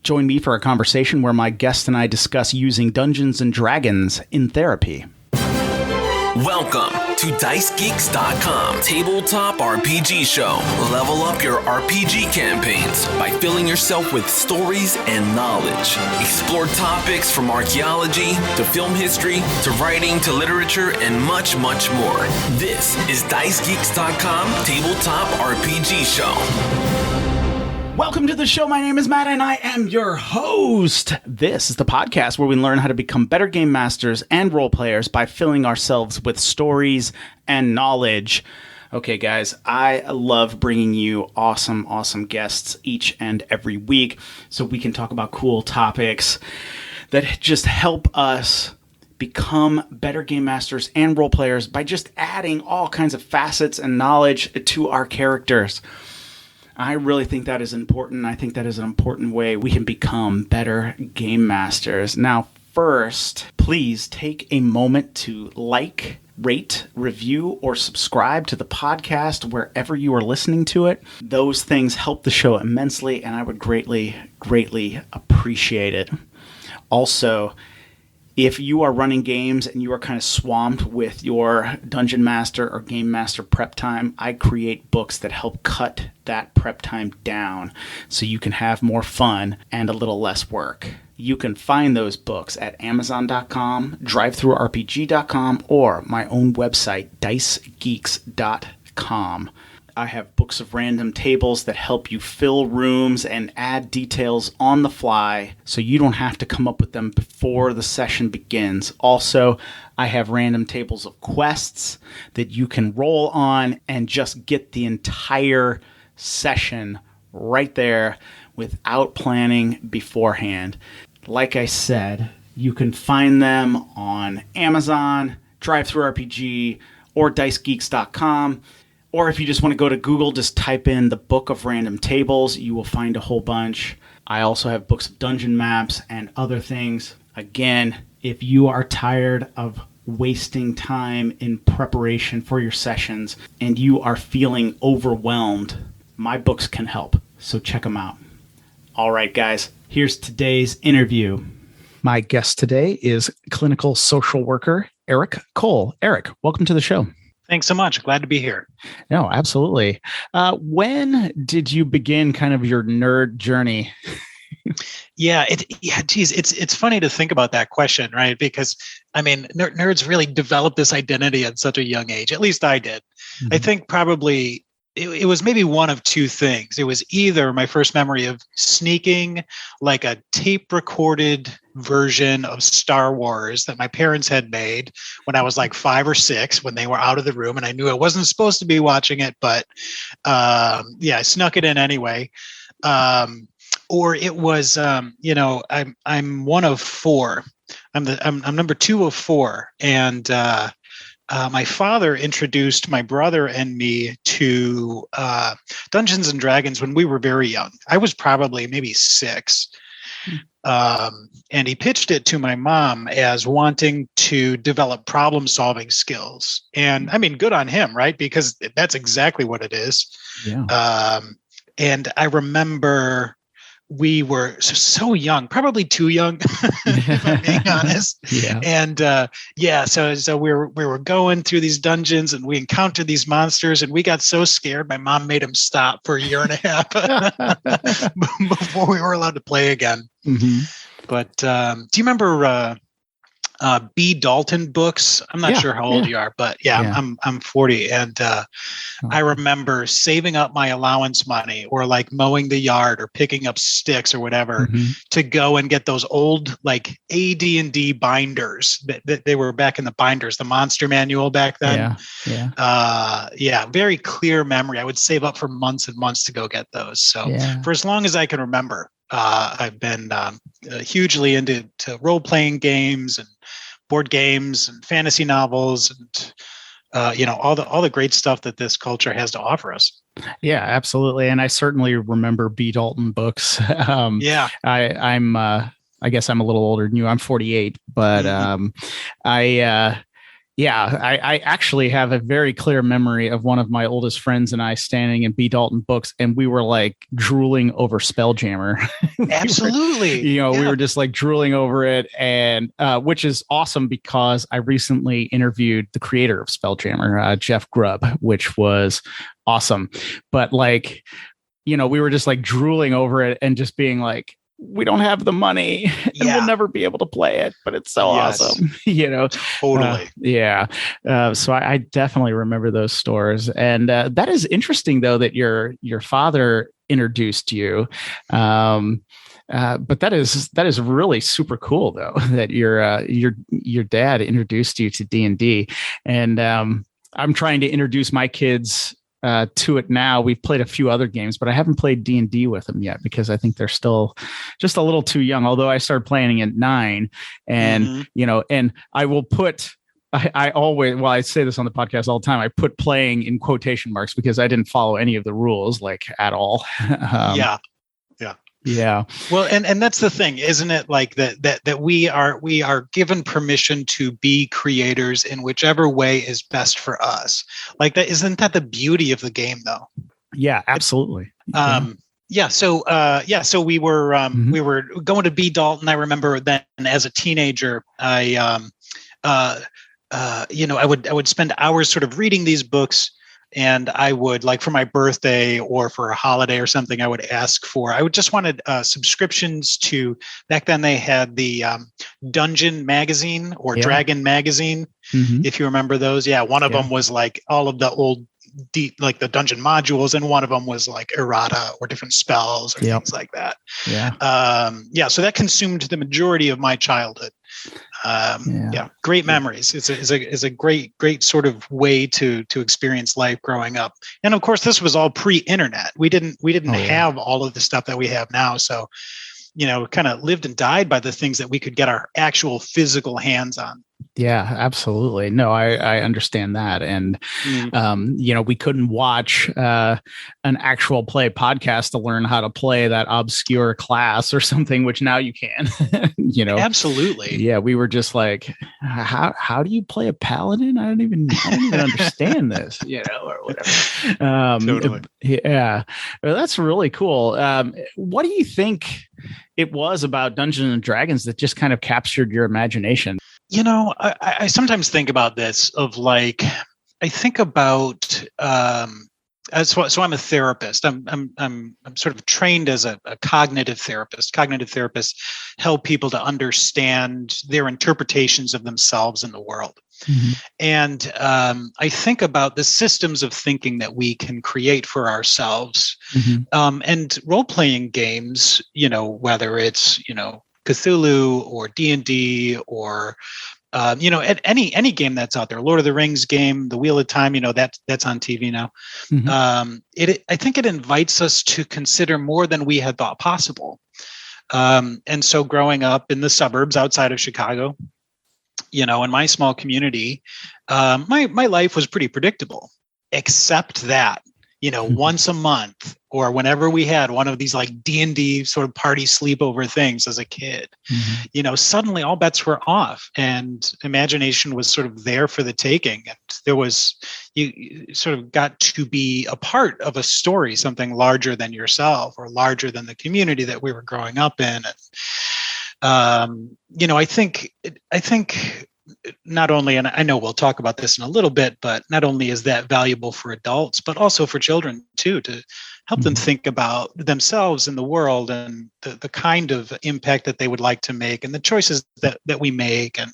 Join me for a conversation where my guest and I discuss using Dungeons and Dragons in therapy. Welcome to DiceGeeks.com Tabletop RPG Show. Level up your RPG campaigns by filling yourself with stories and knowledge. Explore topics from archaeology to film history to writing to literature and much, much more. This is DiceGeeks.com Tabletop RPG Show. Welcome to the show. My name is Matt and I am your host. This is the podcast where we learn how to become better game masters and role players by filling ourselves with stories and knowledge. Okay, guys, I love bringing you awesome guests each and every week so we can talk about cool topics that just help us become better game masters and role players by just adding all kinds of facets and knowledge to our characters. I really think that is important. I think that is an important way we can become better game masters. Now, first, please take a moment to like, rate, review, or subscribe to the podcast wherever you are listening to it. Those things help the show immensely, and I would greatly appreciate it. Also, if you are running games and you are kind of swamped with your Dungeon Master or Game Master prep time, I create books that help cut that prep time down so you can have more fun and a little less work. You can find those books at Amazon.com, DriveThruRPG.com, or my own website, DiceGeeks.com. I have books of random tables that help you fill rooms and add details on the fly so you don't have to come up with them before the session begins. Also, I have random tables of quests that you can roll on and just get the entire session right there without planning beforehand. Like I said, you can find them on Amazon, DriveThruRPG, or DiceGeeks.com. Or if you just want to go to Google, just type in the Book of Random Tables. You will find a whole bunch. I also have books of dungeon maps and other things. Again, if you are tired of wasting time in preparation for your sessions and you are feeling overwhelmed, my books can help. So check them out. All right, guys, here's today's interview. My guest today is clinical social worker Eric Koll. Eric, welcome to the show. Thanks so much. Glad to be here. No, absolutely. When did you begin kind of your nerd journey? Geez, it's funny to think about that question, right? Because I mean, nerds really developed this identity at such a young age. At least I did. Mm-hmm. I think probably it was maybe one of two things. It was either my first memory of sneaking like a tape recorded version of Star Wars that my parents had made when I was like 5 or 6 when they were out of the room, and I knew I wasn't supposed to be watching it, but I snuck it in anyway. Or it was I'm one of 4. I'm number 2 of 4, and my father introduced my brother and me to Dungeons and Dragons when we were very young. I was probably maybe 6. And he pitched it to my mom as wanting to develop problem-solving skills. And I mean, good on him, right? Because that's exactly what it is. Yeah. And I remember we were so young, probably too young, if I'm being honest. Yeah. And so we were going through these dungeons and we encountered these monsters and we got so scared. My mom made him stop for a year and a half before we were allowed to play again. Mm-hmm. But do you remember B. Dalton books? I'm not sure how old you are, but I'm 40, and I remember saving up my allowance money, or like mowing the yard, or picking up sticks or whatever, to go and get those old like AD&D binders that they were back in the binders, the Monster Manual back then. Very clear memory. I would save up for months and months to go get those. So for as long as I can remember, I've been hugely into role-playing games and board games and fantasy novels and all the great stuff that this culture has to offer us. Yeah, absolutely. And I certainly remember B. Dalton books. I guess I'm a little older than you. I'm 48, but Yeah, I actually have a very clear memory of one of my oldest friends and I standing in B. Dalton Books, and we were like drooling over Spelljammer. Absolutely. We were just like drooling over it, and which is awesome because I recently interviewed the creator of Spelljammer, Jeff Grubb, which was awesome. But like, we were just like drooling over it and just being like, we don't have the money and we'll never be able to play it, but it's so awesome, Totally. So I definitely remember those stores. And that is interesting though, that your father introduced you. But that is really super cool though, that your dad introduced you to D&D. And I'm trying to introduce my kids to it now. We've played a few other games, but I haven't played D&D with them yet because I think they're still just a little too young. Although I started playing at 9, and and I will put. I always, well, I say this on the podcast all the time. I put playing in quotation marks because I didn't follow any of the rules like at all. Yeah. Well, and that's the thing, isn't it? Like that we are given permission to be creators in whichever way is best for us. Like that, isn't that the beauty of the game, though? Yeah, absolutely. So we were going to B. Dalton. I remember then as a teenager, I would spend hours sort of reading these books. And I would, like, for my birthday or for a holiday or something, I would just wanted subscriptions to, back then they had the Dungeon magazine or Dragon magazine, if you remember those. Yeah, one of them was like all of the old, like the dungeon modules, and one of them was like errata or different spells or things like that. So that consumed the majority of my childhood. Great memories. It's a great sort of way to experience life growing up. And of course, this was all pre-internet. We didn't have all of the stuff that we have now. So, kind of lived and died by the things that we could get our actual physical hands on. Yeah, absolutely. No, I understand that. And, we couldn't watch an actual play podcast to learn how to play that obscure class or something, which now you can, Absolutely. Yeah. We were just like, how do you play a paladin? I don't even understand this, or whatever. Totally. Yeah. Well, that's really cool. What do you think it was about Dungeons and Dragons that just kind of captured your imagination? I sometimes think about this of like, I think about, so I'm a therapist. I'm sort of trained as a cognitive therapist. Cognitive therapists help people to understand their interpretations of themselves in the world. And I think about the systems of thinking that we can create for ourselves. And role-playing games, whether it's, Cthulhu or D&D or at any game that's out there, Lord of the Rings game, the Wheel of Time, that's on TV now. I think it invites us to consider more than we had thought possible. And so growing up in the suburbs outside of Chicago, in my small community, my life was pretty predictable, except that, once a month or whenever we had one of these like D&D sort of party sleepover things as a kid, suddenly all bets were off and imagination was sort of there for the taking. And you sort of got to be a part of a story, something larger than yourself or larger than the community that we were growing up in. And, I think not only, and I know we'll talk about this in a little bit, but not only is that valuable for adults, but also for children too, to help them think about themselves in the world and the kind of impact that they would like to make and the choices that we make. And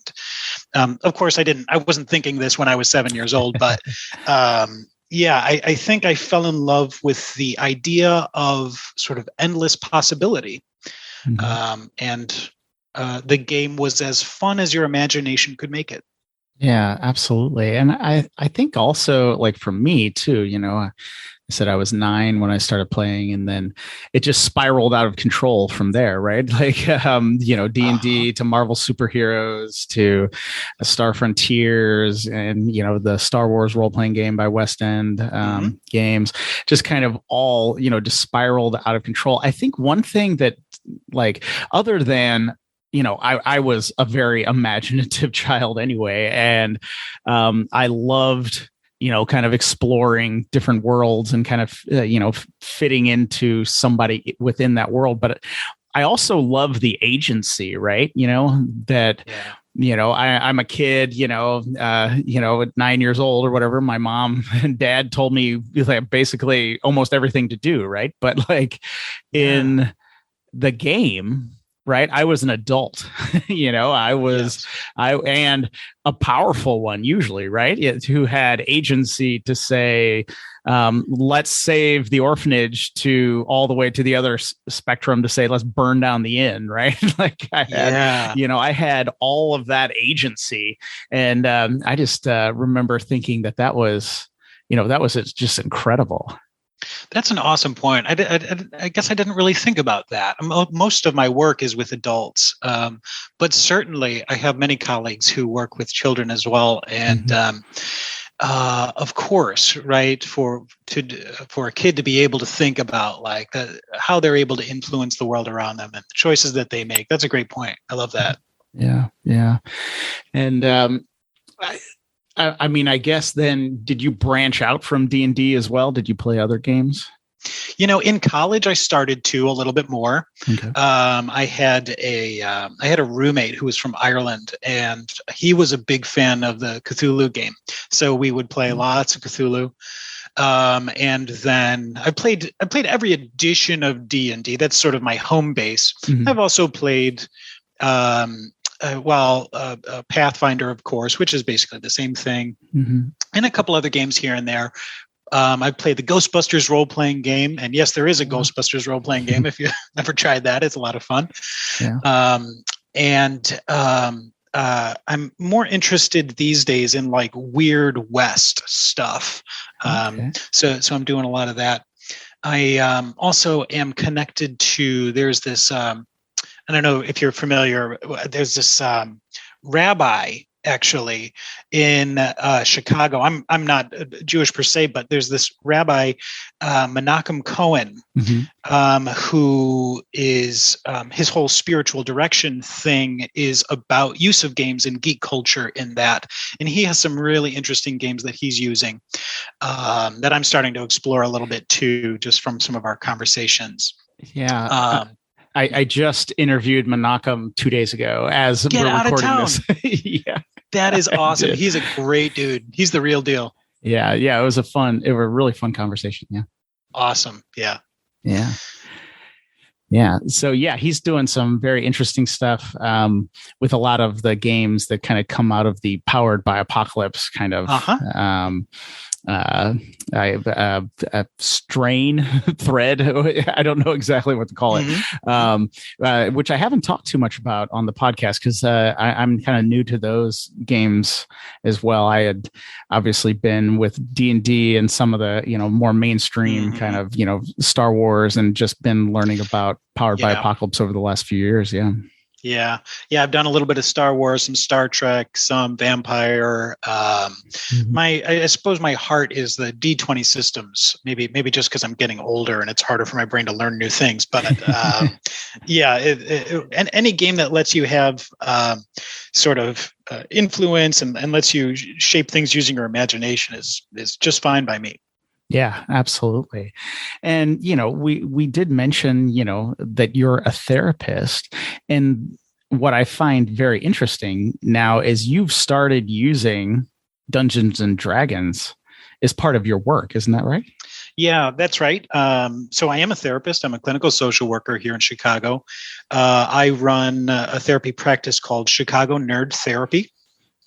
of course, I wasn't thinking this when I was 7 years old, but I think I fell in love with the idea of sort of endless possibility. And the game was as fun as your imagination could make it. Yeah, absolutely. And I think also, like, for me too, I said I was 9 when I started playing, and then it just spiraled out of control from there, right? Like, D&D to Marvel superheroes to Star Frontiers and, the Star Wars role-playing game by West End Games, just kind of all, just spiraled out of control. I think one thing that, like, other than I was a very imaginative child anyway, and I loved kind of exploring different worlds and kind of fitting into somebody within that world. But I also love the agency, right? That. Yeah. I'm a kid, at 9 years old or whatever. My mom and dad told me basically almost everything to do. Right. But in the game, right, I was an adult, and a powerful one usually, right, who had agency to say, let's save the orphanage, to all the way to the other spectrum to say, let's burn down the inn, right? I had all of that agency. And I just remember thinking that was just incredible. That's an awesome point. I guess I didn't really think about that. Most of my work is with adults, but certainly I have many colleagues who work with children as well. And of course, right, for a kid to be able to think about how they're able to influence the world around them and the choices that they make. That's a great point. I love that. Yeah. And I mean, I guess then, did you branch out from D&D as well? Did you play other games? In college, I started to a little bit more. Okay. I had a roommate who was from Ireland, and he was a big fan of the Cthulhu game. So we would play lots of Cthulhu. And then I played every edition of D&D. That's sort of my home base. Mm-hmm. I've also played Pathfinder, of course, which is basically the same thing, and a couple other games here and there. I played the Ghostbusters role-playing game, and yes, there is a Ghostbusters role-playing game. If you never tried that, it's a lot of fun. Yeah. I'm more interested these days in Weird West stuff. So I'm doing a lot of that. I also am connected to. There's this. I don't know if you're familiar. There's this rabbi actually in Chicago. I'm not Jewish per se, but there's this rabbi Menachem Cohen, who is his whole spiritual direction thing is about use of games and geek culture in that, and he has some really interesting games that he's using that I'm starting to explore a little bit too, just from some of our conversations. Yeah. I just interviewed Menachem 2 days ago as we're recording this. Yeah, that is awesome. He's a great dude. He's the real deal. Yeah. It was a really fun conversation. Yeah. Awesome. Yeah. So he's doing some very interesting stuff with a lot of the games that kind of come out of the Powered by Apocalypse kind of a strain thread. I don't know exactly what to call it, which I haven't talked too much about on the podcast because I'm kind of new to those games as well. I had obviously been with D&D and some of the more mainstream kind of Star Wars, and just been learning about Powered by Apocalypse over the last few years. Yeah. I've done a little bit of Star Wars, some Star Trek, some Vampire. I suppose my heart is the D20 systems. Maybe just because I'm getting older and it's harder for my brain to learn new things. But and any game that lets you have sort of influence and lets you shape things using your imagination is just fine by me. Yeah, absolutely. And, we did mention, that you're a therapist. And what I find very interesting now is you've started using Dungeons and Dragons as part of your work. Isn't that right? Yeah, that's right. So I am a therapist. I'm a clinical social worker here in Chicago. I run a therapy practice called Chicago Nerd Therapy,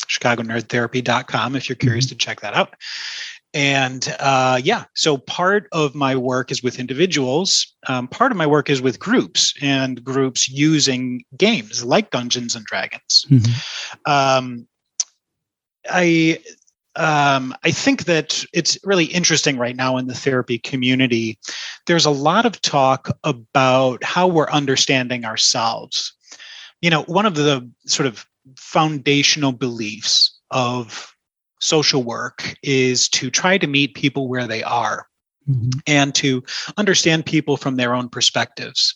chicagonerdtherapy.com, if you're curious to check that out. And so part of my work is with individuals. Part of my work is with groups, and groups using games like Dungeons and Dragons. I think that it's really interesting right now in the therapy community. There's a lot of talk about how we're understanding ourselves. One of the sort of foundational beliefs of social work is to try to meet people where they are. and to understand people from their own perspectives.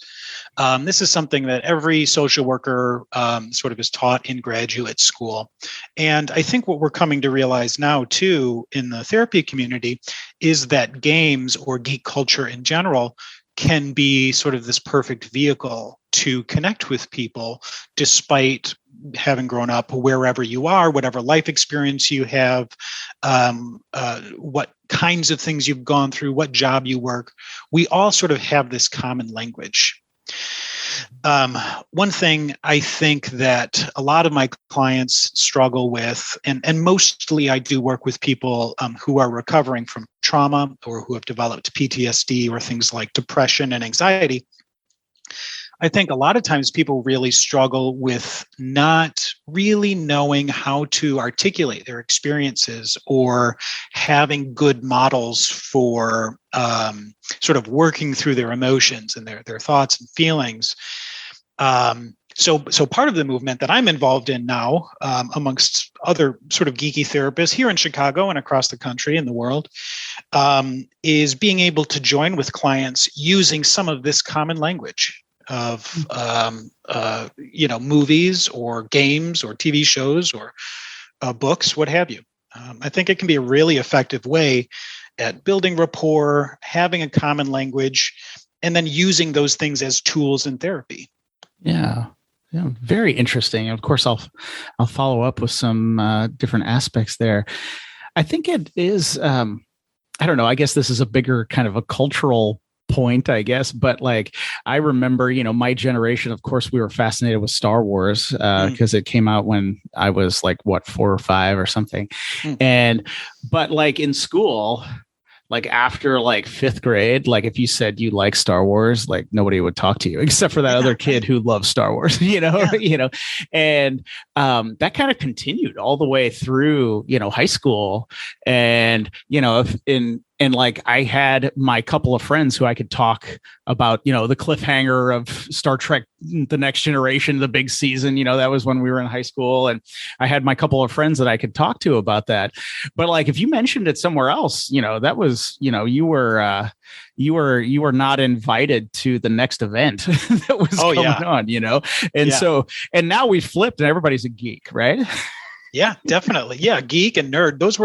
This is something that every social worker sort of is taught in graduate school. And I think what we're coming to realize now, too, in the therapy community is that games or geek culture in general can be sort of this perfect vehicle to connect with people despite having grown up wherever you are, whatever life experience you have, what kinds of things you've gone through, what job you work. We all sort of have this common language. One thing I think that a lot of my clients struggle with, and mostly I do work with people who are recovering from trauma or who have developed PTSD or things like depression and anxiety. I think a lot of times people really struggle with not really knowing how to articulate their experiences or having good models for sort of working through their emotions and their thoughts and feelings. So part of the movement that I'm involved in now, amongst other sort of geeky therapists here in Chicago and across the country and the world, is being able to join with clients using some of this common language of movies or games or TV shows or books, what have you. I think it can be a really effective way at building rapport, having a common language, and then using those things as tools in therapy. Yeah, very interesting. Of course, I'll follow up with some different aspects there. I think it is. I don't know. I guess this is a bigger kind of a cultural point, I guess, but like I remember, my generation, of course, we were fascinated with Star Wars because it came out when I was like 4 or 5 or something. But like in school, like after like 5th grade, like if you said you like Star Wars, like nobody would talk to you except for that other kid who loves Star Wars, and that kind of continued all the way through, high school. And, and like I had my couple of friends who I could talk about, the cliffhanger of Star Trek, The Next Generation, the big season, that was when we were in high school. And I had my couple of friends that I could talk to about that. But like, if you mentioned it somewhere else, that was, you were not invited to the next event that was going on, And so, and now we flipped and everybody's a geek, right? Yeah, definitely. Yeah. Geek and nerd. Those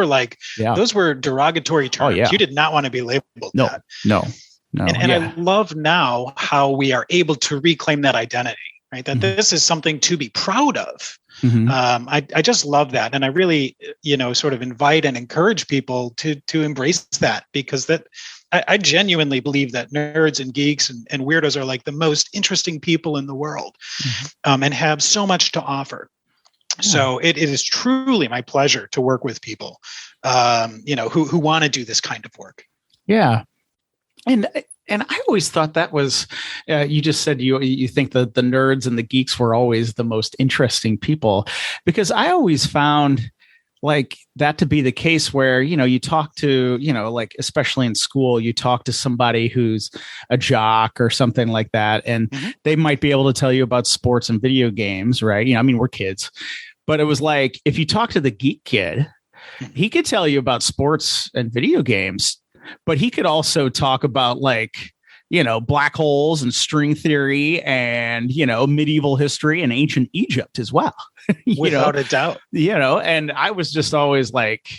were derogatory terms. Oh, yeah. You did not want to be labeled that. No. And I love now how we are able to reclaim that identity, right? That this is something to be proud of. I just love that. And I really, sort of invite and encourage people to embrace that, because that I genuinely believe that nerds and geeks and weirdos are like the most interesting people in the world, and have so much to offer. So it is truly my pleasure to work with people, who want to do this kind of work. Yeah. And I always thought that was, you just said you think that the nerds and the geeks were always the most interesting people, because I always found like that to be the case where, you talk to, like, especially in school, you talk to somebody who's a jock or something like that. And they might be able to tell you about sports and video games, right? We're kids, but it was like, if you talk to the geek kid, he could tell you about sports and video games, but he could also talk about like, black holes and string theory and, medieval history and ancient Egypt as well. Without a doubt. And I was just always like,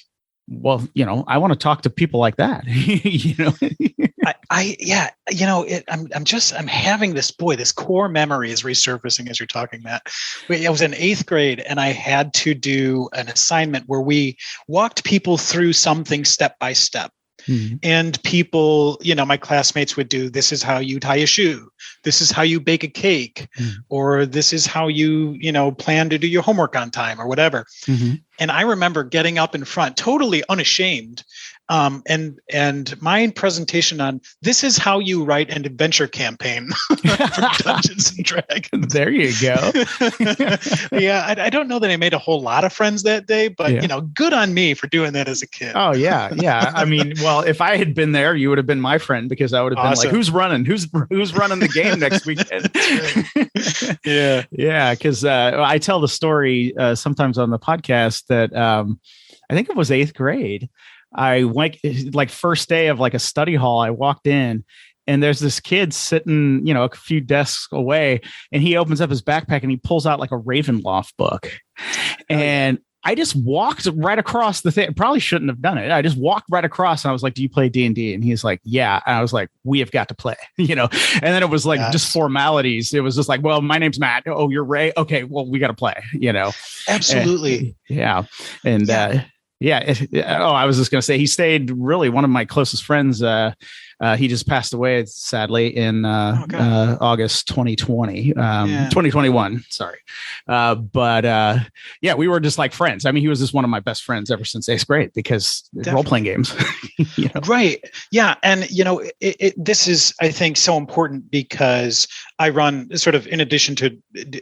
well, I want to talk to people like that. I'm having this core memory is resurfacing as you're talking, Matt. I was in 8th grade and I had to do an assignment where we walked people through something step by step. And people, my classmates would do, this is how you tie a shoe. This is how you bake a cake, or this is how you, plan to do your homework on time or whatever. And I remember getting up in front, totally unashamed. And my presentation on this is how you write an adventure campaign for Dungeons and Dragons. There you go. Yeah, I don't know that I made a whole lot of friends that day, but good on me for doing that as a kid. Oh yeah. Well, if I had been there, you would have been my friend, because I would have been like, who's running the game next weekend? Yeah. Yeah, because I tell the story sometimes on the podcast that I think it was 8th grade. I went like first day of like a study hall. I walked in and there's this kid sitting, a few desks away, and he opens up his backpack and he pulls out like a Ravenloft book. And I just walked right across the thing. Probably shouldn't have done it. I just walked right across and I was like, "Do you play D&D?" And he's like, "Yeah." And I was like, "We have got to play," And then it was like just formalities. It was just like, "Well, my name's Matt. Oh, you're Ray. Okay, well, we got to play." Absolutely. And I was just going to say he stayed really one of my closest friends. He just passed away, sadly, in August 2020, 2021. Sorry. We were just like friends. I mean, he was just one of my best friends ever since 8th grade because role-playing games. Right. Yeah. And, this is, I think, so important because I run sort of, in addition to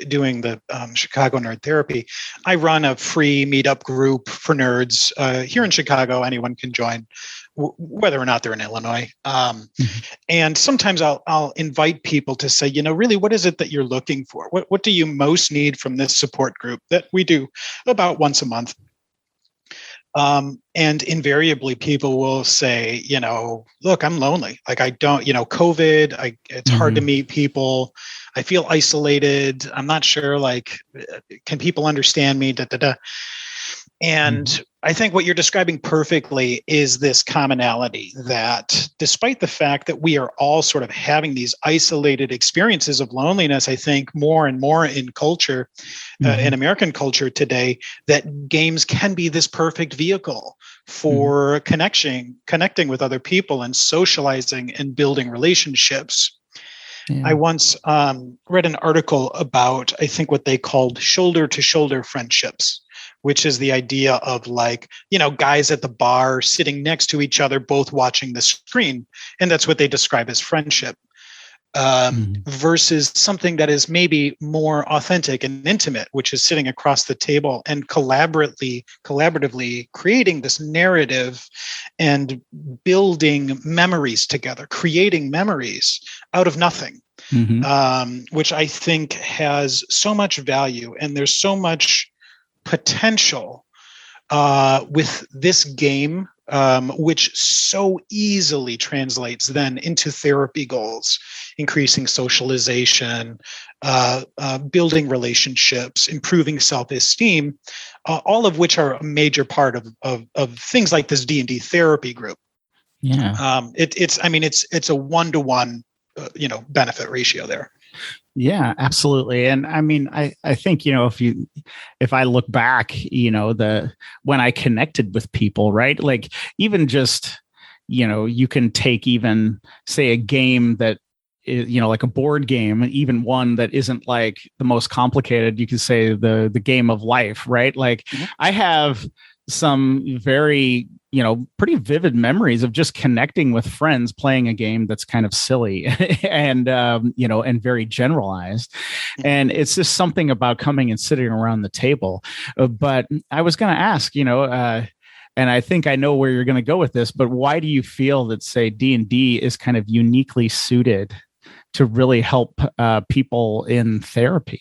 doing the Chicago Nerd Therapy, I run a free meetup group for nerds here in Chicago. Anyone can join, whether or not they're in Illinois. And sometimes I'll invite people to say, really, what is it that you're looking for? What do you most need from this support group that we do about once a month? And invariably people will say, look, I'm lonely. Like I don't, COVID, it's hard to meet people. I feel isolated. I'm not sure, like, can people understand me? And I think what you're describing perfectly is this commonality that despite the fact that we are all sort of having these isolated experiences of loneliness, I think more and more in culture, in American culture today, that games can be this perfect vehicle for connecting with other people and socializing and building relationships. Yeah. I once read an article about, I think, what they called shoulder-to-shoulder friendships, which is the idea of like, guys at the bar sitting next to each other, both watching the screen. And that's what they describe as friendship, versus something that is maybe more authentic and intimate, which is sitting across the table and collaboratively creating this narrative and building memories together, creating memories out of nothing, which I think has so much value. And there's so much potential with this game, which so easily translates then into therapy goals, increasing socialization, building relationships, improving self-esteem, all of which are a major part of things like this D&D therapy group. Yeah, it's a 1-to-1, benefit ratio there. Yeah, absolutely. And I mean, I think, if I look back, when I connected with people, right? Like even just, you can take even say a game that is, like a board game, even one that isn't like the most complicated, you could say the game of life, right? Like I have some very, pretty vivid memories of just connecting with friends playing a game that's kind of silly and, and very generalized. And it's just something about coming and sitting around the table. But I was going to ask, and I think I know where you're going to go with this, but why do you feel that, say, D&D is kind of uniquely suited to really help people in therapy?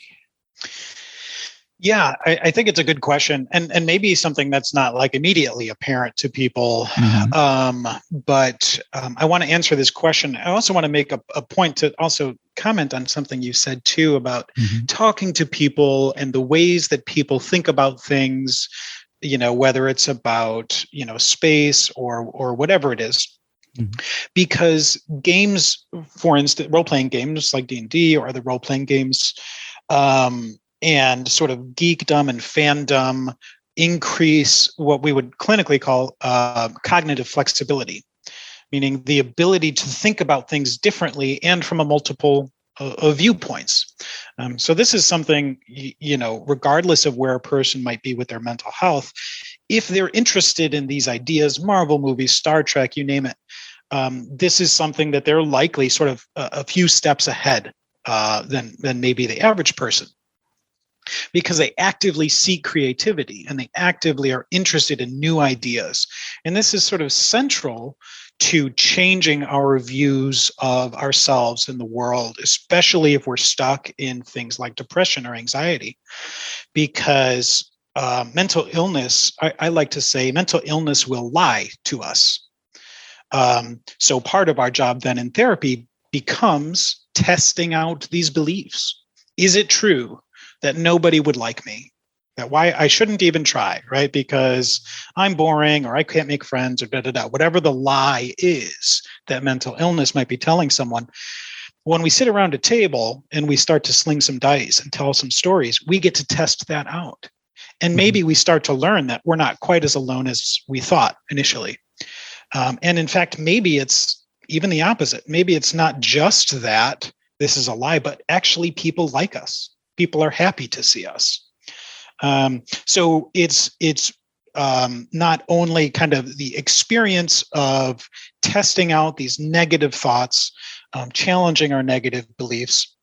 Yeah, I think it's a good question, and maybe something that's not like immediately apparent to people. But I want to answer this question. I also want to make a point to also comment on something you said too about talking to people and the ways that people think about things. Whether it's about space or whatever it is. Because games, for instance, role-playing games like D&D or other role-playing games, and sort of geekdom and fandom increase what we would clinically call cognitive flexibility, meaning the ability to think about things differently and from a multiple of viewpoints. So this is something, regardless of where a person might be with their mental health, if they're interested in these ideas, Marvel movies, Star Trek, you name it, this is something that they're likely sort of a few steps ahead than maybe the average person, because they actively seek creativity and they actively are interested in new ideas. And this is sort of central to changing our views of ourselves and the world, especially if we're stuck in things like depression or anxiety, because mental illness, I like to say mental illness will lie to us. So part of our job then in therapy becomes testing out these beliefs. Is it true that nobody would like me? That why I shouldn't even try, right? Because I'm boring or I can't make friends or whatever the lie is that mental illness might be telling someone. When we sit around a table and we start to sling some dice and tell some stories, we get to test that out. And maybe we start to learn that we're not quite as alone as we thought initially. And in fact, maybe it's even the opposite. Maybe it's not just that this is a lie, but actually people like us. People are happy to see us. So it's not only kind of the experience of testing out these negative thoughts, challenging our negative beliefs,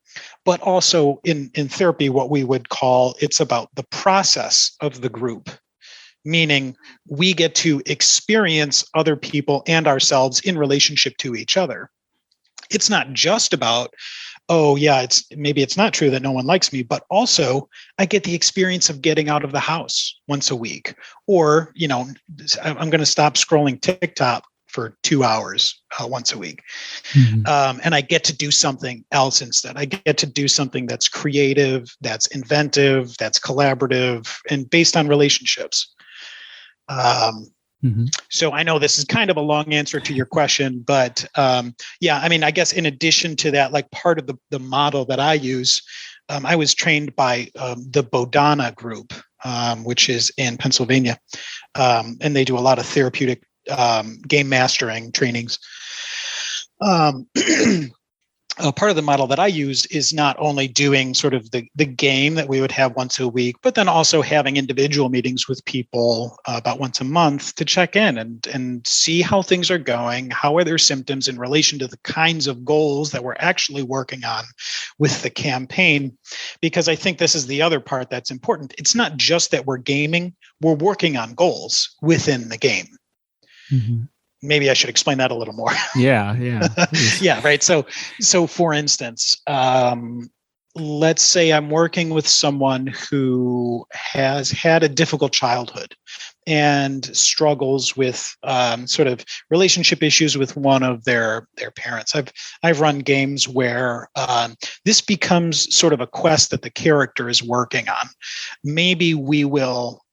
but also in therapy, what we would call it's about the process of the group, meaning we get to experience other people and ourselves in relationship to each other. It's not just about, oh yeah, maybe it's not true that no one likes me, but also I get the experience of getting out of the house once a week, or, I'm going to stop scrolling TikTok for 2 hours once a week. Mm-hmm. And I get to do something else instead. I get to do something that's creative, that's inventive, that's collaborative, and based on relationships. So I know this is kind of a long answer to your question, but I guess in addition to that, like part of the model that I use, I was trained by the Bodana group, which is in Pennsylvania, and they do a lot of therapeutic game mastering trainings. Part of the model that I use is not only doing sort of the game that we would have once a week, but then also having individual meetings with people about once a month to check in and see how things are going, how are their symptoms in relation to the kinds of goals that we're actually working on with the campaign. Because I think this is the other part that's important. It's not just that we're gaming, we're working on goals within the game. Mm-hmm. Maybe I should explain that a little more. Yeah. Yeah, right. So for instance, let's say I'm working with someone who has had a difficult childhood and struggles with sort of relationship issues with one of their parents. I've run games where this becomes sort of a quest that the character is working on. Maybe we will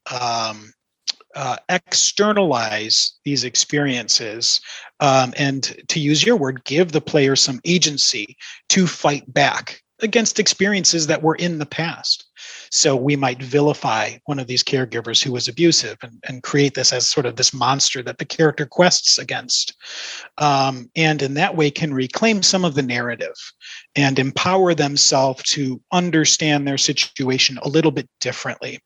externalize these experiences and, to use your word, give the player some agency to fight back against experiences that were in the past. So we might vilify one of these caregivers who was abusive and create this as sort of this monster that the character quests against. And in that way can reclaim some of the narrative and empower themselves to understand their situation a little bit differently.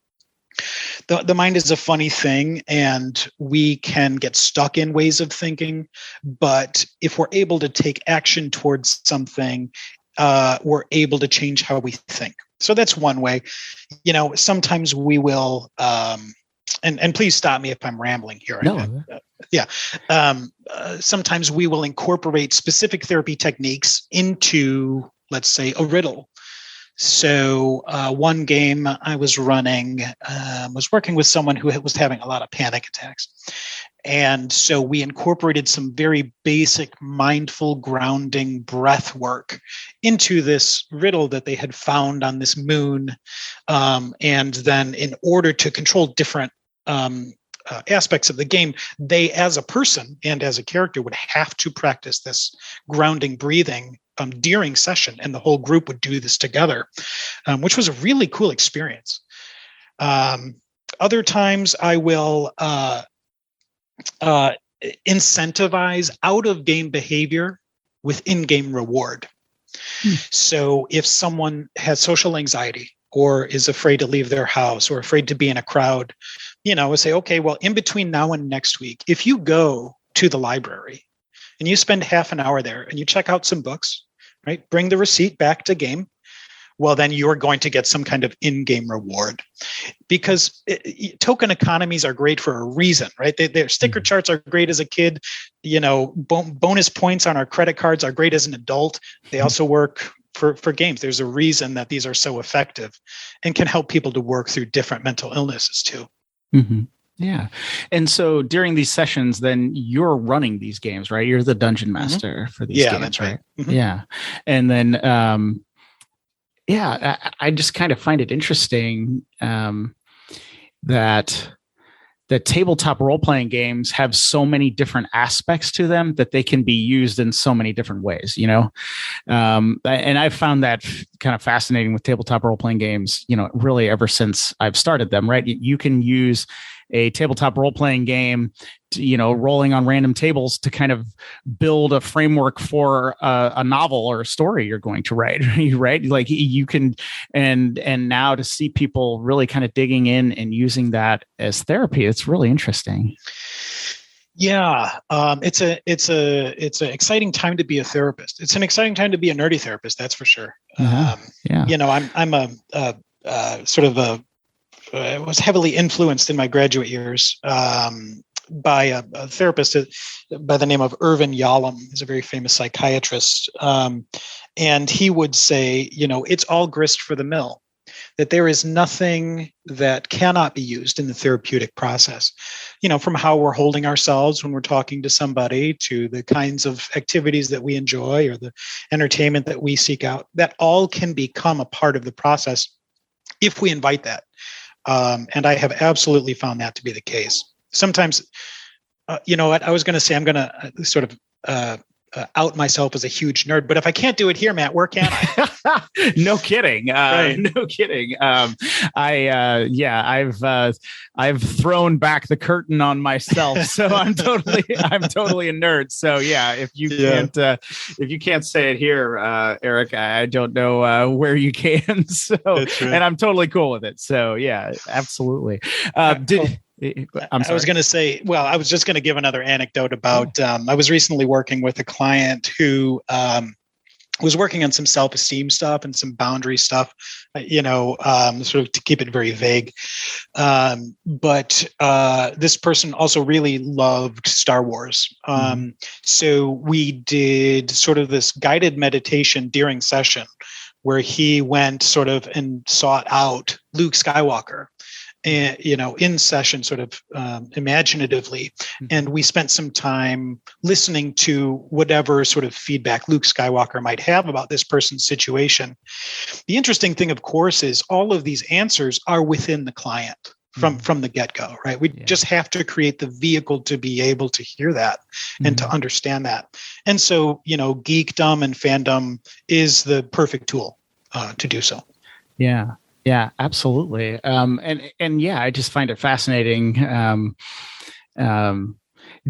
The mind is a funny thing, and we can get stuck in ways of thinking. But if we're able to take action towards something, we're able to change how we think. So that's one way. Sometimes we will, and please stop me if I'm rambling here. No. Sometimes we will incorporate specific therapy techniques into, let's say, a riddle. So one game I was running was working with someone who was having a lot of panic attacks. And so we incorporated some very basic mindful grounding breath work into this riddle that they had found on this moon. And then in order to control different aspects of the game, they as a person and as a character would have to practice this grounding breathing during session, and the whole group would do this together, which was a really cool experience. Other times I will incentivize out-of-game behavior with in-game reward. So if someone has social anxiety or is afraid to leave their house or afraid to be in a crowd, we'll say, okay, well, in between now and next week, if you go to the library and you spend half an hour there and you check out some books, right? Bring the receipt back to game. Well, then you're going to get some kind of in-game reward, because token economies are great for a reason, right? Their sticker charts are great as a kid. Bonus points on our credit cards are great as an adult. They also work for games. There's a reason that these are so effective and can help people to work through different mental illnesses too. Mm-hmm. Yeah. And so during these sessions, then you're running these games, right? You're the dungeon master for these games, that's right? Mm-hmm. Yeah. And then, I just kind of find it interesting that the tabletop role-playing games have so many different aspects to them that they can be used in so many different ways, and I've found that kind of fascinating with tabletop role-playing games, really ever since I've started them, right? You can use a tabletop role-playing game rolling on random tables to kind of build a framework for a novel or a story you're going to write, right? Like you can, and now to see people really kind of digging in and using that as therapy, it's really interesting. Yeah, it's an exciting time to be a therapist. It's an exciting time to be a nerdy therapist, that's for sure. Yeah. I'm a sort of a I was heavily influenced in my graduate years by a therapist by the name of Irvin Yalom. He's a very famous psychiatrist. And he would say, it's all grist for the mill, that there is nothing that cannot be used in the therapeutic process, from how we're holding ourselves when we're talking to somebody to the kinds of activities that we enjoy or the entertainment that we seek out, that all can become a part of the process if we invite that. And I have absolutely found that to be the case. Sometimes, what I was going to say, I'm going to sort of out myself as a huge nerd, but if I can't do it here, Matt, where can I? No kidding. Right. No kidding. I've thrown back the curtain on myself, so I'm totally a nerd. So yeah, if you can't say it here, Eric, I don't know where you can. So, and I'm totally cool with it. So yeah, absolutely. I was going to say, I was just going to give another anecdote about, I was recently working with a client who was working on some self-esteem stuff and some boundary stuff, sort of to keep it very vague. But this person also really loved Star Wars. So we did sort of this guided meditation during session where he went sort of and sought out Luke Skywalker. And, in session sort of imaginatively. And we spent some time listening to whatever sort of feedback Luke Skywalker might have about this person's situation. The interesting thing, of course, is all of these answers are within the client from the get-go, right? We just have to create the vehicle to be able to hear that and to understand that. And so, geekdom and fandom is the perfect tool to do so. Yeah. Yeah, absolutely. And yeah, I just find it fascinating.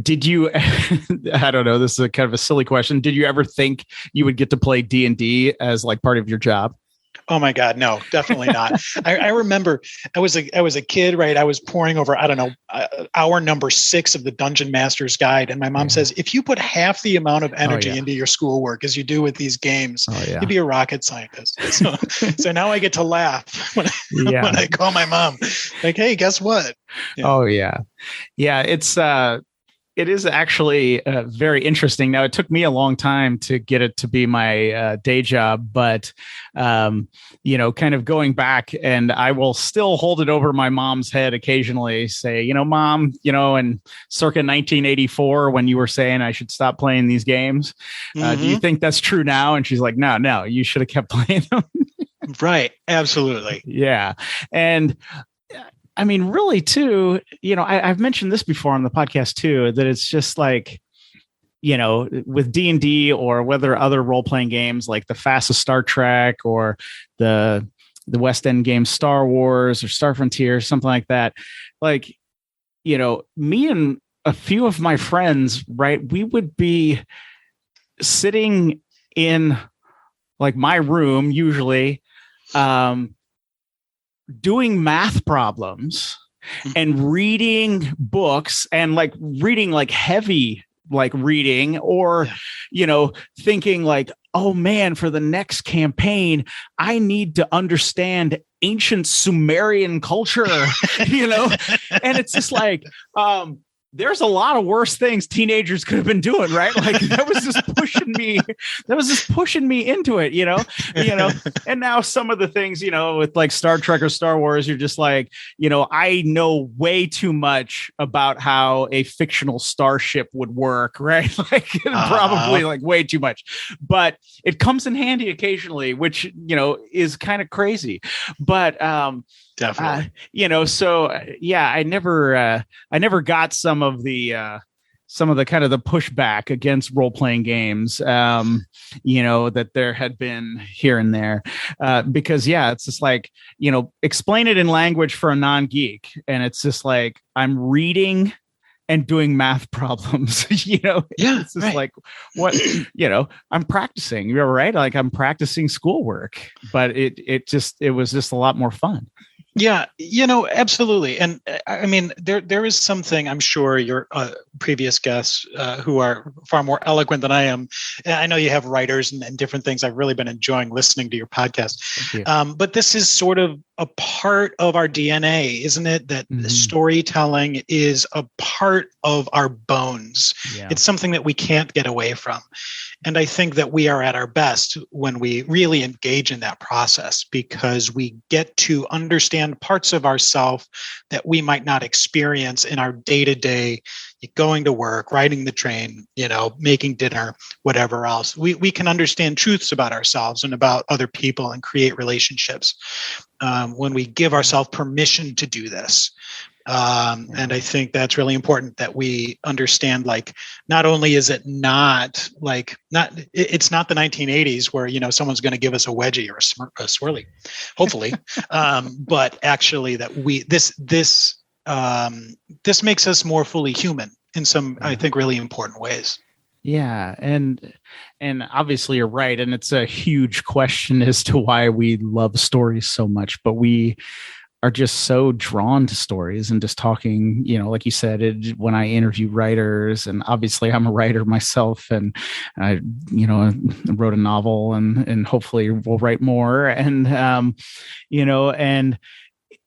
Did you, I don't know, this is a kind of a silly question. Did you ever think you would get to play D&D as like part of your job? Oh my God, no, definitely not. I remember I was a kid, right? I was poring over, hour number 6 of the Dungeon Master's Guide. And my mom says, if you put half the amount of energy into your schoolwork as you do with these games, you'd be a rocket scientist. So now I get to laugh when I call my mom, like, hey, guess what? Yeah. Oh yeah. Yeah. It is actually very interesting. Now, it took me a long time to get it to be my day job, but, kind of going back, and I will still hold it over my mom's head occasionally, say, Mom, in circa 1984, when you were saying I should stop playing these games, do you think that's true now? And she's like, no, you should have kept playing them. Right. Absolutely. Yeah. And I mean, really, too, I've mentioned this before on the podcast, too, that it's just like, with D&D or whether other role-playing games like the fastest Star Trek or the West End game Star Wars or Star Frontier, something like that. Like, me and a few of my friends, right, we would be sitting in like my room, usually, doing math problems and reading books and like reading like heavy like reading or thinking like, oh man, for the next campaign I need to understand ancient Sumerian culture. And it's just like there's a lot of worse things teenagers could have been doing, right? Like that was just pushing me into it, and now some of the things, with like Star Trek or Star Wars, you're just like, I know way too much about how a fictional starship would work, right? Like probably like way too much, but it comes in handy occasionally, which, is kind of crazy, but, definitely, so yeah, I never got some of the kind of the pushback against role-playing games, that there had been here and there, because it's just like, explain it in language for a non-geek. And it's just like, I'm reading and doing math problems, it's just right. like what, I'm practicing, you're right. Like I'm practicing schoolwork, but it was just a lot more fun. Yeah, absolutely. And I mean, there is something, I'm sure your previous guests who are far more eloquent than I am. I know you have writers and different things. I've really been enjoying listening to your podcast. But this is sort of a part of our DNA, isn't it? That storytelling is a part of our bones. Yeah. It's something that we can't get away from. And I think that we are at our best when we really engage in that process, because we get to understand parts of ourselves that we might not experience in our day-to-day, going to work, riding the train, making dinner, whatever else. We can understand truths about ourselves and about other people and create relationships when we give ourselves permission to do this. And I think that's really important, that we understand, like, not only is it it's not the 1980s where, someone's going to give us a wedgie or a swirly, hopefully. But actually that this makes us more fully human in some, I think, really important ways. Yeah. And obviously you're right. And it's a huge question as to why we love stories so much, but we are just so drawn to stories and just talking, like you said, when I interview writers, and obviously I'm a writer myself, and I, wrote a novel and hopefully we'll write more. And, and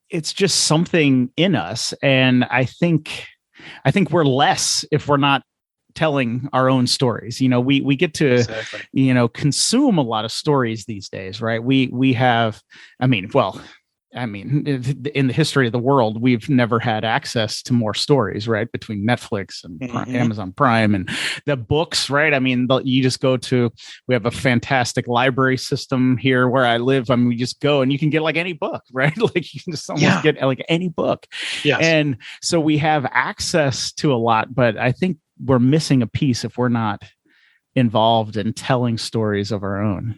it's just something in us. And I think we're less if we're not telling our own stories. We get to, exactly. Consume a lot of stories these days, right? We have, in the history of the world, we've never had access to more stories, right? Between Netflix and Amazon Prime and the books, right? You just we have a fantastic library system here where I live. We just go and you can get like any book, right? Like you can just almost get like any book. Yes. And so we have access to a lot, but I think we're missing a piece if we're not involved in telling stories of our own.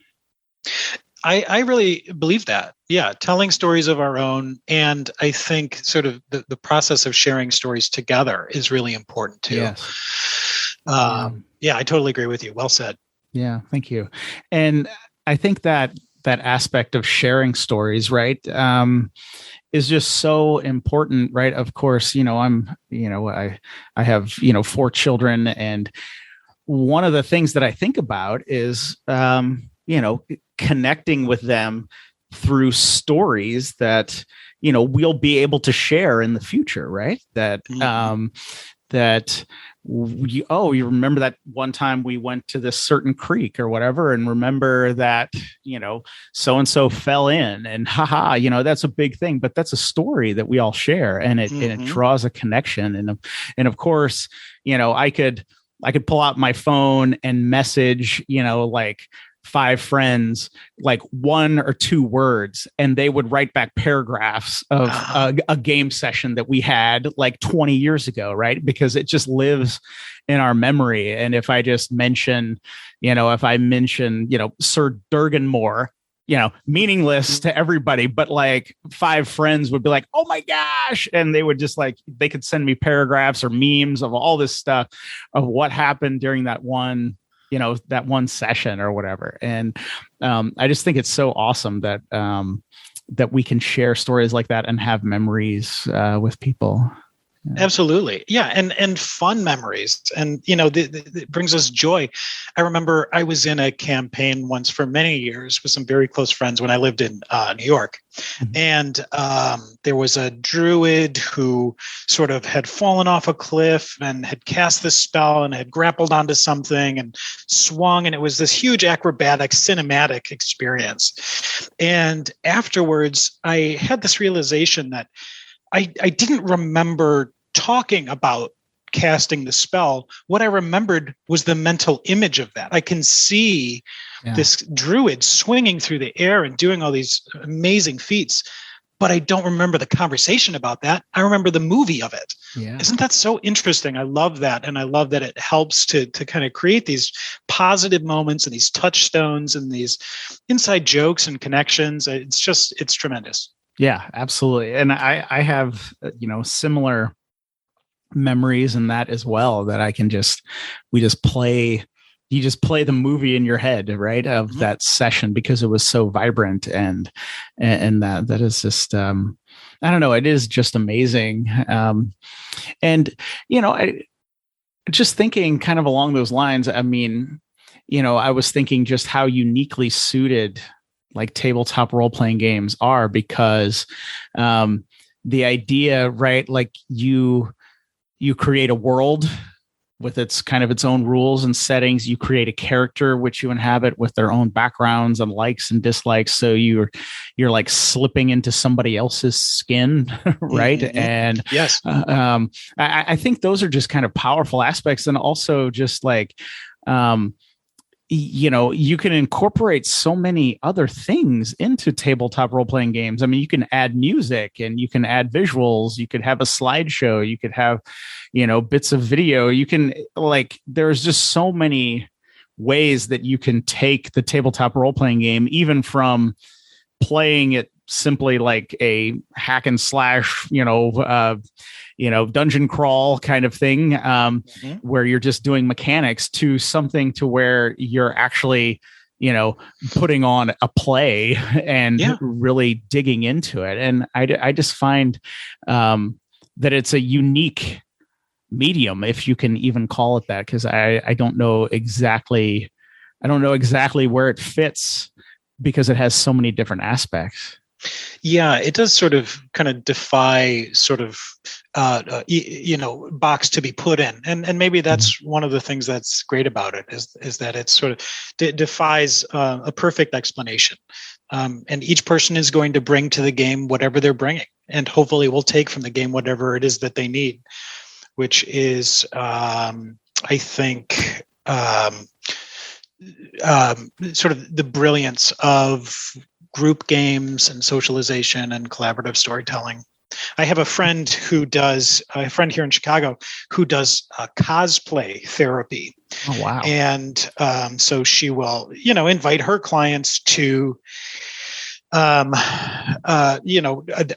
I really believe that. Yeah, telling stories of our own. And I think sort of the process of sharing stories together is really important too. Yes. Yeah, I totally agree with you. Well said. Yeah, thank you. And I think that aspect of sharing stories, right, is just so important, right? Of course, I have, 4 children, and one of the things that I think about is, connecting with them through stories that, we'll be able to share in the future, right? That, you remember that one time we went to this certain creek or whatever, and remember that, so-and-so fell in, and that's a big thing, but that's a story that we all share, and it draws a connection. And of course, I could pull out my phone and message, like 5 friends, like 1 or 2 words, and they would write back paragraphs of a game session that we had like 20 years ago, right? Because it just lives in our memory. And if I just mention, Sir Durganmore, meaningless to everybody, but like 5 friends would be like, oh my gosh. And they would just they could send me paragraphs or memes of all this stuff of what happened during that one session or whatever. And I just think it's so awesome that that we can share stories like that and have memories with people. Absolutely. Yeah. And fun memories. And, it brings us joy. I remember I was in a campaign once for many years with some very close friends when I lived in New York. Mm-hmm. And there was a druid who sort of had fallen off a cliff and had cast this spell and had grappled onto something and swung. And it was this huge acrobatic cinematic experience. And afterwards, I had this realization that I didn't remember talking about casting the spell. What I remembered was the mental image of that. I can see this druid swinging through the air and doing all these amazing feats, but I don't remember the conversation about that. I remember the movie of it. Yeah. Isn't that so interesting? I love that. And I love that it helps to kind of create these positive moments and these touchstones and these inside jokes and connections. It's tremendous. Yeah, absolutely. And I have, similar memories in that as well, that you just play the movie in your head, right, of mm-hmm. that session, because it was so vibrant and that is just I don't know, it is just amazing. And I just thinking kind of along those lines, I mean, I was thinking just how uniquely suited like tabletop role-playing games are, because the idea, right, like you create a world with its own rules and settings. You create a character which you inhabit with their own backgrounds and likes and dislikes. So you're like slipping into somebody else's skin, right? Mm-hmm. And yes, I think those are just kind of powerful aspects, and also just like you can incorporate so many other things into tabletop role-playing games. I mean, you can add music and you can add visuals. You could have a slideshow. You could have, bits of video. You can there's just so many ways that you can take the tabletop role-playing game, even from playing it simply like a hack and slash, dungeon crawl kind of thing, mm-hmm. where you're just doing mechanics, to something to where you're actually, putting on a play and really digging into it. And I just find that it's a unique medium, if you can even call it that, because I don't know exactly where it fits, because it has so many different aspects. Yeah, it does sort of kind of defy sort of, box to be put in. And maybe that's mm-hmm. one of the things that's great about it is that it sort of defies a perfect explanation. And each person is going to bring to the game whatever they're bringing, and hopefully will take from the game whatever it is that they need, which is, I think, sort of the brilliance of group games and socialization and collaborative storytelling. I have a friend here in Chicago who does cosplay therapy. Oh, wow. And so she will, invite her clients to,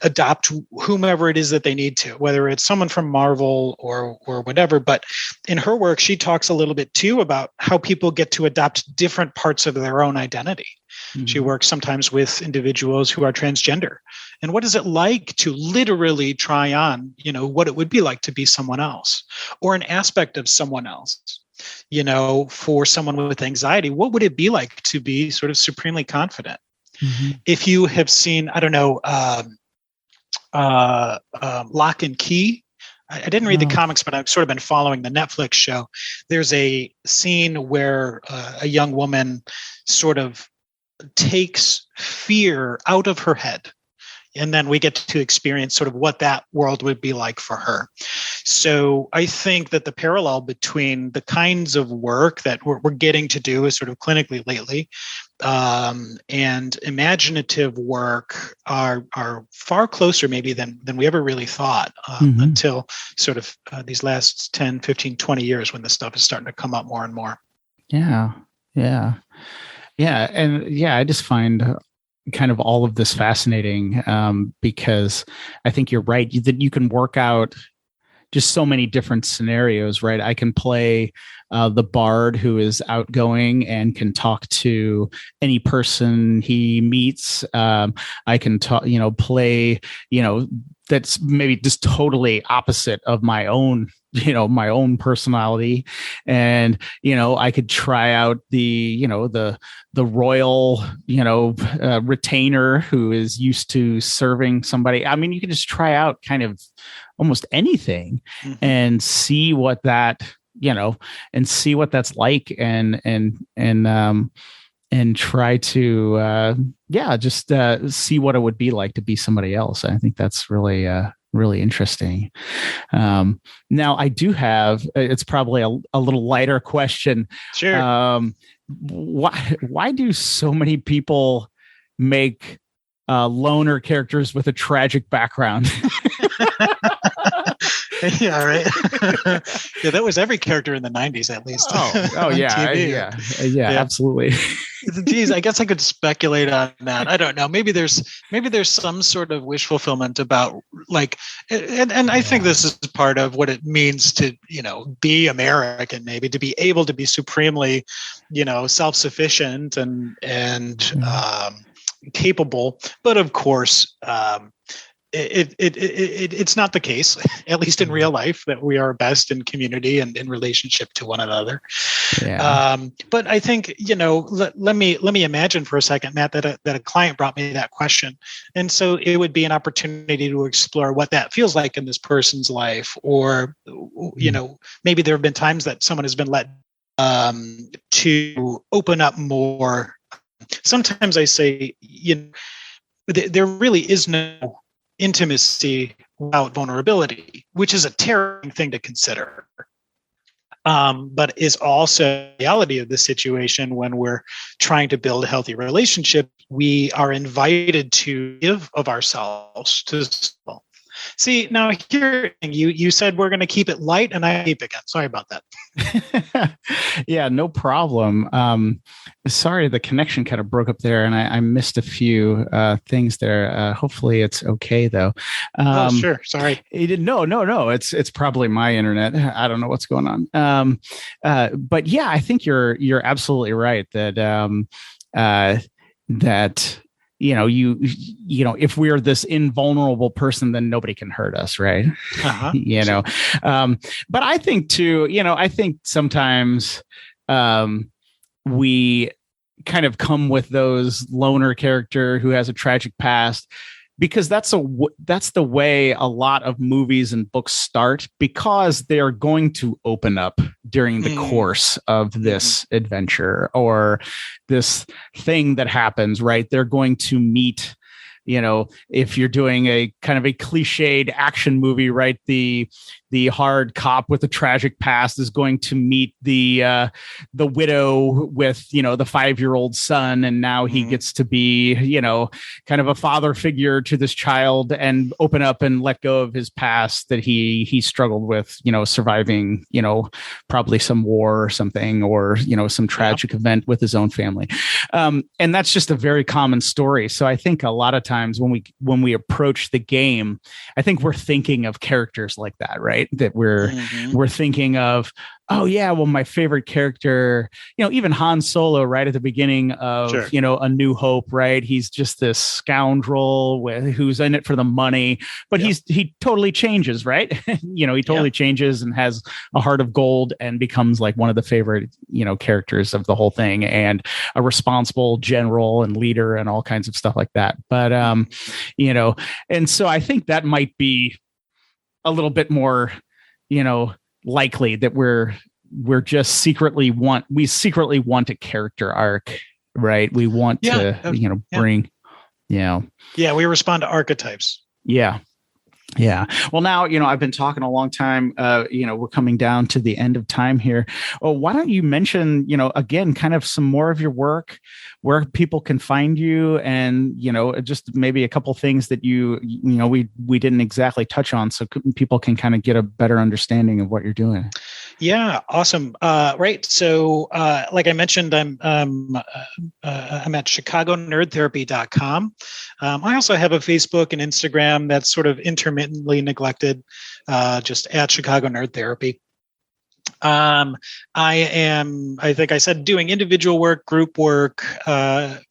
adopt whomever it is that they need to, whether it's someone from Marvel or whatever. But in her work, she talks a little bit too about how people get to adopt different parts of their own identity. Mm-hmm. She works sometimes with individuals who are transgender. And what is it like to literally try on, what it would be like to be someone else, or an aspect of someone else? For someone with anxiety, what would it be like to be sort of supremely confident? Mm-hmm. If you have seen, I don't know, Lock and Key. I didn't read the comics, but I've sort of been following the Netflix show. There's a scene where a young woman sort of takes fear out of her head. And then we get to experience sort of what that world would be like for her. So I think that the parallel between the kinds of work that we're getting to do is sort of clinically lately, and imaginative work are far closer maybe than we ever really thought mm-hmm. until sort of these last 10, 15, 20 years, when this stuff is starting to come up more and more. Yeah. And I just find kind of all of this fascinating, because I think you're right, that you can work out just so many different scenarios, right? I can play the bard who is outgoing and can talk to any person he meets. I can talk, play, that's maybe just totally opposite of my own personality. And I could try out the royal retainer who is used to serving somebody. I mean, you can just try out kind of almost anything and see what that's like, and try to just see what it would be like to be somebody else. I think that's really really interesting. Now I do have, it's probably a little lighter question. Sure. Why do so many people make loner characters with a tragic background? Yeah, right. Yeah, that was every character in the 90s, at least. Oh yeah, yeah, absolutely. Geez, I guess I could speculate on that. I don't know. Maybe there's some sort of wish fulfillment about and I think this is part of what it means to, be American, maybe to be able to be supremely, self-sufficient and capable. But of course, it's not the case, at least in real life, that we are best in community and in relationship to one another. Yeah. But I think, let me imagine for a second, Matt, that a client brought me that question. And so it would be an opportunity to explore what that feels like in this person's life. Or, maybe there have been times that someone has been let to open up more. Sometimes I say, there really is no intimacy without vulnerability, which is a terrifying thing to consider, but is also the reality of the situation. When we're trying to build a healthy relationship, we are invited to give of ourselves to people. See, now here you said we're going to keep it light, and I keep again. Sorry about that. Yeah, no problem. Sorry, the connection kind of broke up there, and I missed a few things there. Hopefully, it's okay though. Sure. Sorry. No. It's probably my internet. I don't know what's going on. But yeah, I think you're absolutely right that that. If we're this invulnerable person, then nobody can hurt us, right? But I think too, I think sometimes we kind of come with those loner character who has a tragic past, because that's the way a lot of movies and books start, because they are going to open up during the course of this adventure or this thing that happens, right? They're going to meet, if you're doing a kind of a cliched action movie, right? The hard cop with a tragic past is going to meet the widow with, the 5-year-old son. And now he gets to be, kind of a father figure to this child and open up and let go of his past that he struggled with, surviving, probably some war or something, or, some tragic event with his own family. And that's just a very common story. So I think a lot of times when we approach the game, I think we're thinking of characters like that, right? That we're thinking of, oh yeah, well, my favorite character, even Han Solo, right at the beginning of, sure, A New Hope, right? He's just this scoundrel who's in it for the money, but he totally changes, right? He totally changes and has a heart of gold and becomes like one of the favorite, characters of the whole thing, and a responsible general and leader and all kinds of stuff like that. But, and so I think that might be a little bit more, likely that we're just secretly want a character arc, right? We want to, bring, we respond to archetypes. Yeah. Well, now, I've been talking a long time. We're coming down to the end of time here. Oh, why don't you mention, again, kind of some more of your work, where people can find you, and just maybe a couple things that we didn't exactly touch on, so people can kind of get a better understanding of what you're doing. Yeah, awesome. Right. So, like I mentioned, I'm at chicagonerdtherapy.com. I also have a Facebook and Instagram that's sort of intermittently neglected, just at Chicago Nerd Therapy. I am, I think I said, doing individual work, group work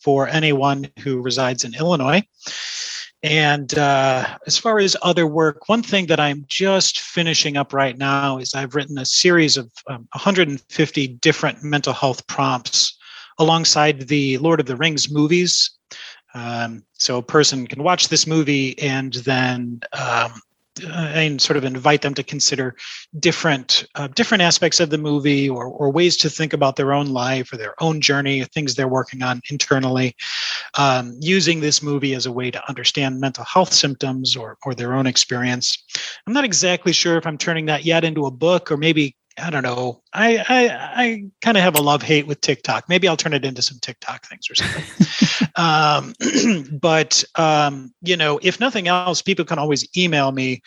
for anyone who resides in Illinois. And as far as other work, one thing that I'm just finishing up right now is I've written a series of 150 different mental health prompts alongside the Lord of the Rings movies. So a person can watch this movie and then and sort of invite them to consider different aspects of the movie, or ways to think about their own life or their own journey, or things they're working on internally, using this movie as a way to understand mental health symptoms or their own experience. I'm not exactly sure if I'm turning that yet into a book, or maybe, I don't know. I kind of have a love-hate with TikTok. Maybe I'll turn it into some TikTok things or something. But if nothing else, people can always email me,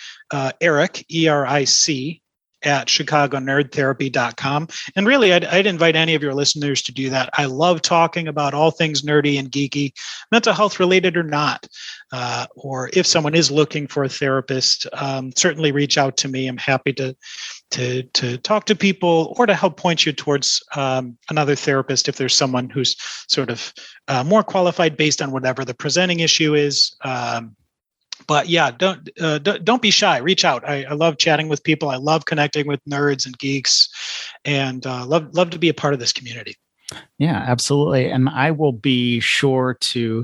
Eric, ERIC, at chicagonerdtherapy.com. And really, I'd invite any of your listeners to do that. I love talking about all things nerdy and geeky, mental health related or not. Or if someone is looking for a therapist, certainly reach out to me. I'm happy to talk to people, or to help point you towards another therapist if there's someone who's sort of more qualified based on whatever the presenting issue is. But yeah, don't be shy. Reach out. I love chatting with people. I love connecting with nerds and geeks, and love to be a part of this community. Yeah, absolutely. And I will be sure to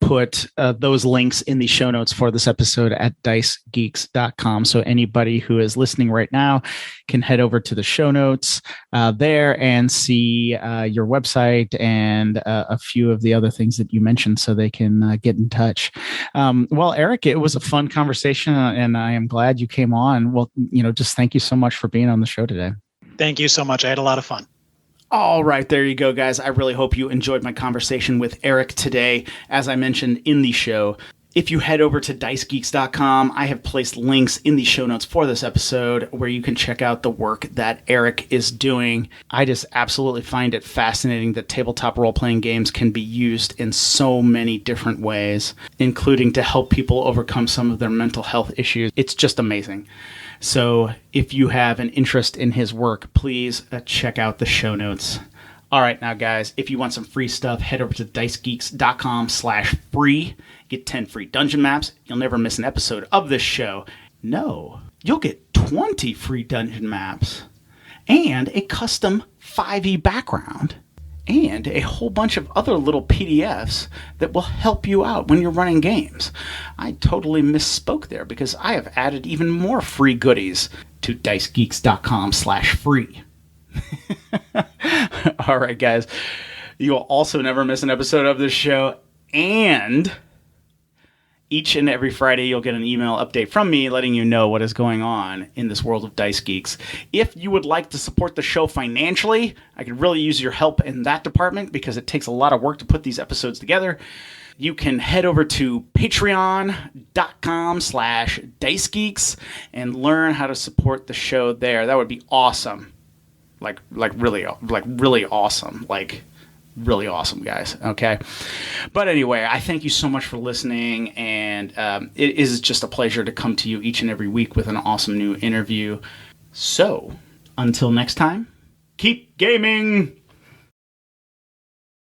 put those links in the show notes for this episode at dicegeeks.com. So anybody who is listening right now can head over to the show notes there and see your website and a few of the other things that you mentioned, so they can get in touch. Well, Eric, it was a fun conversation, and I am glad you came on. Well, just thank you so much for being on the show today. Thank you so much. I had a lot of fun. All right, there you go, guys. I really hope you enjoyed my conversation with Eric today. As I mentioned in the show, if you head over to dicegeeks.com, I have placed links in the show notes for this episode where you can check out the work that Eric is doing. I just absolutely find it fascinating that tabletop role-playing games can be used in so many different ways, including to help people overcome some of their mental health issues. It's just amazing. So if you have an interest in his work, please check out the show notes. All right, now, guys, if you want some free stuff, head over to dicegeeks.com/free. Get 10 free dungeon maps. You'll never miss an episode of this show. No, you'll get 20 free dungeon maps and a custom 5e background and a whole bunch of other little PDFs that will help you out when you're running games. I totally misspoke there, because I have added even more free goodies to dicegeeks.com/free. All right, guys. You will also never miss an episode of this show, and each and every Friday, you'll get an email update from me letting you know what is going on in this world of Dice Geeks. If you would like to support the show financially, I could really use your help in that department, because it takes a lot of work to put these episodes together. You can head over to patreon.com/dicegeeks and learn how to support the show there. That would be awesome. Really awesome. Really awesome, guys. Okay. But anyway, I thank you so much for listening, and it is just a pleasure to come to you each and every week with an awesome new interview. So, until next time, keep gaming!